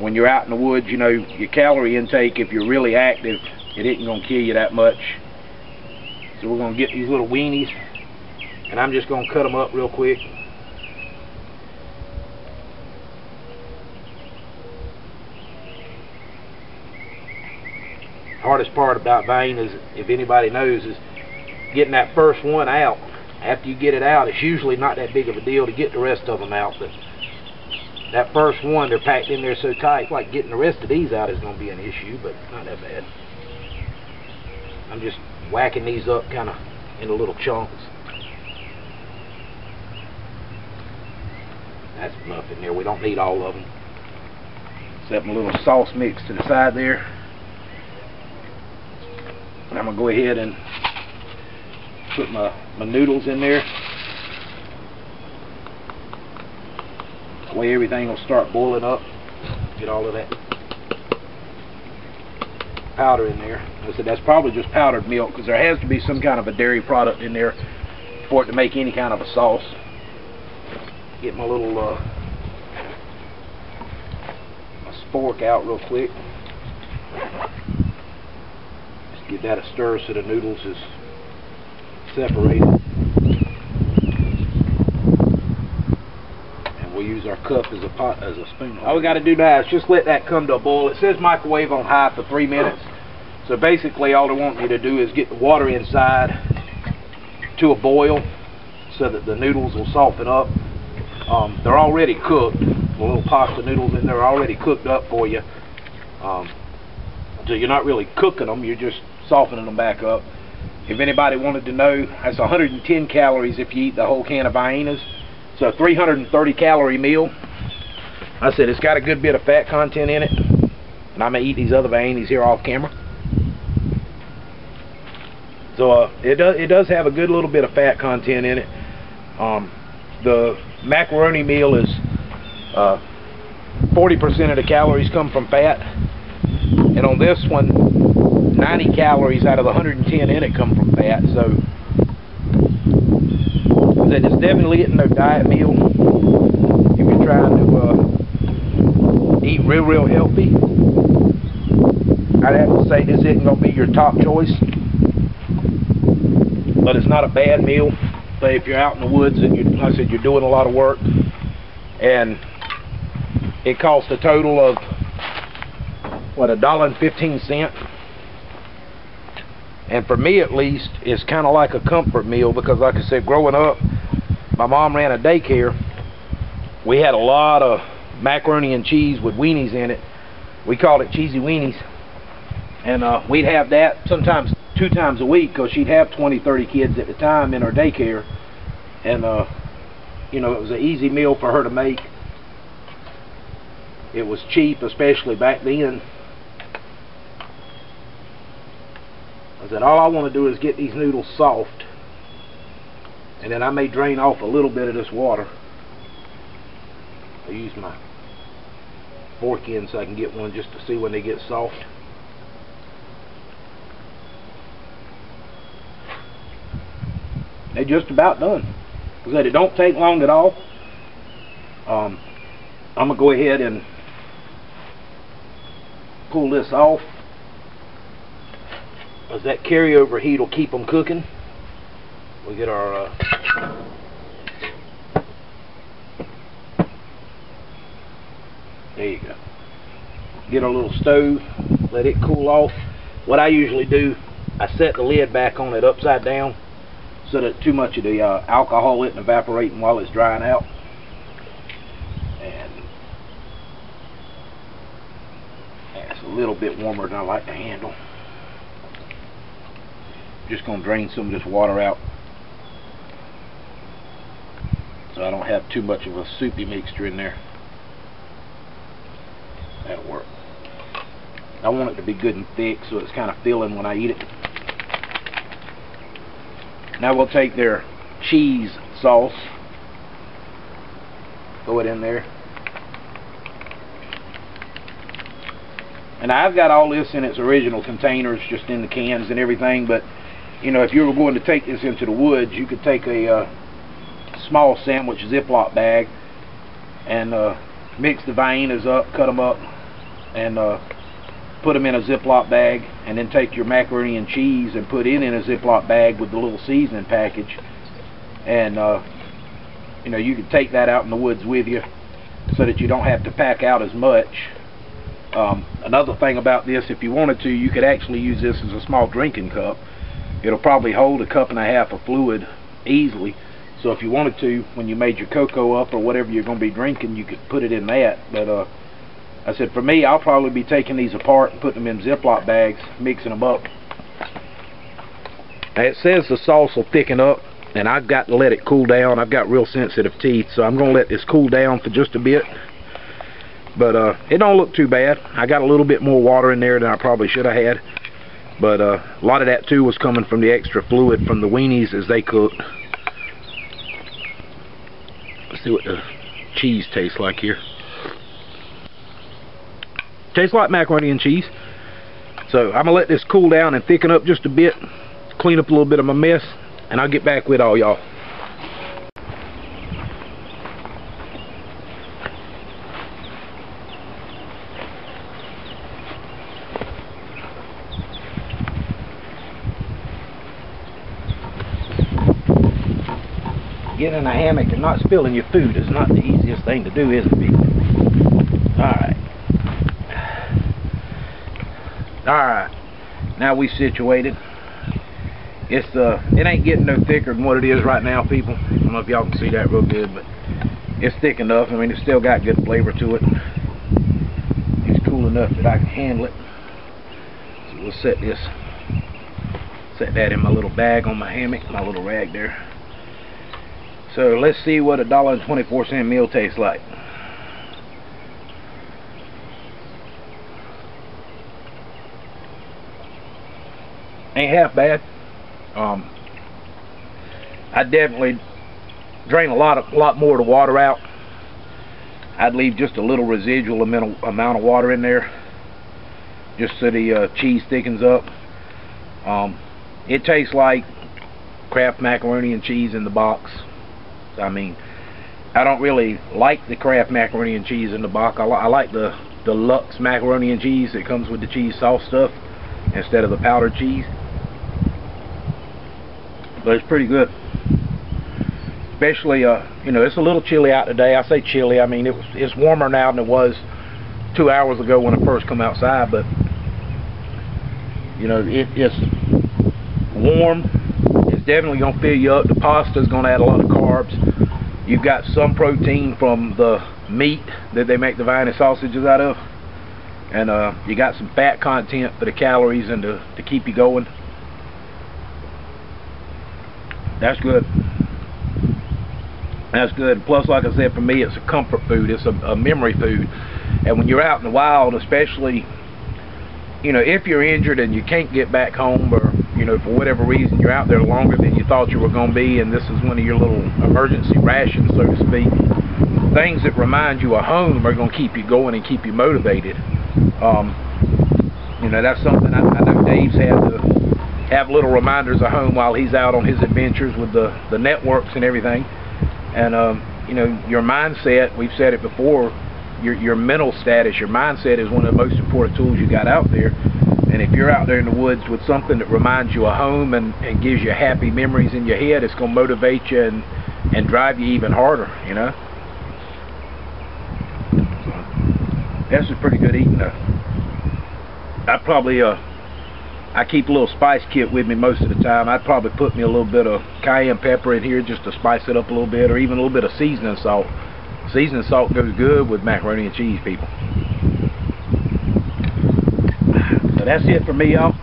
When you're out in the woods, you know, your calorie intake, if you're really active, it isn't going to kill you that much. So we're going to get these little weenies, and I'm just going to cut them up real quick. Hardest part about vein is, if anybody knows, is getting that first one out. After you get it out, it's usually not that big of a deal to get the rest of them out, but that first one, they're packed in there so tight, like getting the rest of these out is going to be an issue, but not that bad. I'm just whacking these up kind of into little chunks. That's enough in there. We don't need all of them. Set my little sauce mix to the side there. And I'm going to go ahead and put my noodles in there. That way everything will start boiling up. Get all of that powder in there. I said that's probably just powdered milk, because there has to be some kind of a dairy product in there for it to make any kind of a sauce. Get my little my spork out real quick. Just give that a stir so the noodles is separated. And we'll use our cup as a spoon. All we got to do now is just let that come to a boil. It says microwave on high for 3 minutes. So basically all they want you to do is get the water inside to a boil so that the noodles will soften up. They're already cooked. The little pasta noodles in there are already cooked up for you. So you're not really cooking them, you're just softening them back up. If anybody wanted to know, that's 110 calories if you eat the whole can of Viennas. So a 330 calorie meal. I said it's got a good bit of fat content in it. And I'm going to eat these other Viennas here off camera. So it does have a good little bit of fat content in it. The macaroni meal is 40% of the calories come from fat. And on this one, 90 calories out of the 110 in it come from fat. So it's definitely no diet meal. If you're trying to eat real healthy, I'd have to say this isn't going to be your top choice. But it's not a bad meal. But if you're out in the woods and like I said, you're doing a lot of work, and it costs a total of what, $1.15. And for me at least, it's kind of like a comfort meal, because like I said, growing up, my mom ran a daycare. We had a lot of macaroni and cheese with weenies in it. We called it cheesy weenies. And we'd have that sometimes 2 times a week, because she'd have 20-30 kids at the time in her daycare. And you know, it was an easy meal for her to make. It was cheap, especially back then. I said all I want to do is get these noodles soft, and then I may drain off a little bit of this water. I use my fork in so I can get one just to see when they get soft. They're just about done. I said it don't take long at all. I'm gonna go ahead and pull this off, because that carryover heat will keep them cooking. We'll get our there you go. Get our little stove, let it cool off. What I usually do, I set the lid back on it upside down, so that too much of the alcohol isn't evaporating while it's drying out. And it's a little bit warmer than I like to handle. Just going to drain some of this water out, so I don't have too much of a soupy mixture in there. That'll work. I want it to be good and thick, so it's kind of filling when I eat it. Now we'll take their cheese sauce, throw it in there. And I've got all this in its original containers, just in the cans and everything, but you know, if you were going to take this into the woods, you could take a small sandwich Ziploc bag and mix the Viennas up, cut them up and put them in a Ziploc bag, and then take your macaroni and cheese and put it in a Ziploc bag with the little seasoning package. And you know, you can take that out in the woods with you so that you don't have to pack out as much. Another thing about this, if you wanted to, you could actually use this as a small drinking cup. It'll probably hold a cup and a half of fluid easily. So if you wanted to, when you made your cocoa up or whatever you're going to be drinking, you could put it in that. But I said, for me, I'll probably be taking these apart and putting them in Ziploc bags, mixing them up. Now, it says the sauce will thicken up, and I've got to let it cool down. I've got real sensitive teeth, so I'm going to let this cool down for just a bit. But it don't look too bad. I got a little bit more water in there than I probably should have had. But a lot of that too was coming from the extra fluid from the weenies as they cooked. Let's see what the cheese tastes like here. Tastes like macaroni and cheese. So I'm gonna let this cool down and thicken up just a bit, clean up a little bit of my mess, and I'll get back with all y'all. Getting in a hammock and not spilling your food is not the easiest thing to do, is it, people? Alright. Alright. Now we situated. It ain't getting no thicker than what it is right now, people. I don't know if y'all can see that real good, but it's thick enough. I mean, it's still got good flavor to it. It's cool enough that I can handle it. So we'll set that in my little bag on my hammock, my little rag there. So let's see what a $1.24 meal tastes like. Ain't half bad. I definitely drain a lot more of the water out. I'd leave just a little residual amount of water in there, just so the cheese thickens up. It tastes like Kraft macaroni and cheese in the box. I mean, I don't really like the Kraft macaroni and cheese in the box. I like the deluxe macaroni and cheese that comes with the cheese sauce stuff instead of the powdered cheese. But it's pretty good. Especially, you know, it's a little chilly out today. I say chilly, I mean it's warmer now than it was 2 hours ago when I first come outside. But you know, it's warm. It's definitely going to fill you up. The pasta is going to add a lot of carbs. You've got some protein from the meat that they make the Vienna sausages out of, and you got some fat content for the calories and to keep you going. That's good. That's good. Plus, like I said, for me, it's a comfort food. It's a memory food. And when you're out in the wild, especially, you know, if you're injured and you can't get back home, or you know, for whatever reason you're out there longer than you thought you were going to be, and this is one of your little emergency rations, so to speak, things that remind you of home are going to keep you going and keep you motivated. You know, that's something I know Dave's had to have little reminders of home while he's out on his adventures with the networks and everything. And you know, your mindset, we've said it before, your mental status, your mindset is one of the most important tools you got out there. And if you're out there in the woods with something that reminds you of home and gives you happy memories in your head, it's going to motivate you and drive you even harder, you know. So, this is pretty good eating though. I'd probably I keep a little spice kit with me most of the time. I'd probably put me a little bit of cayenne pepper in here just to spice it up a little bit, or even a little bit of seasoning salt. Seasoning salt goes good with macaroni and cheese, people. So that's it for me, y'all.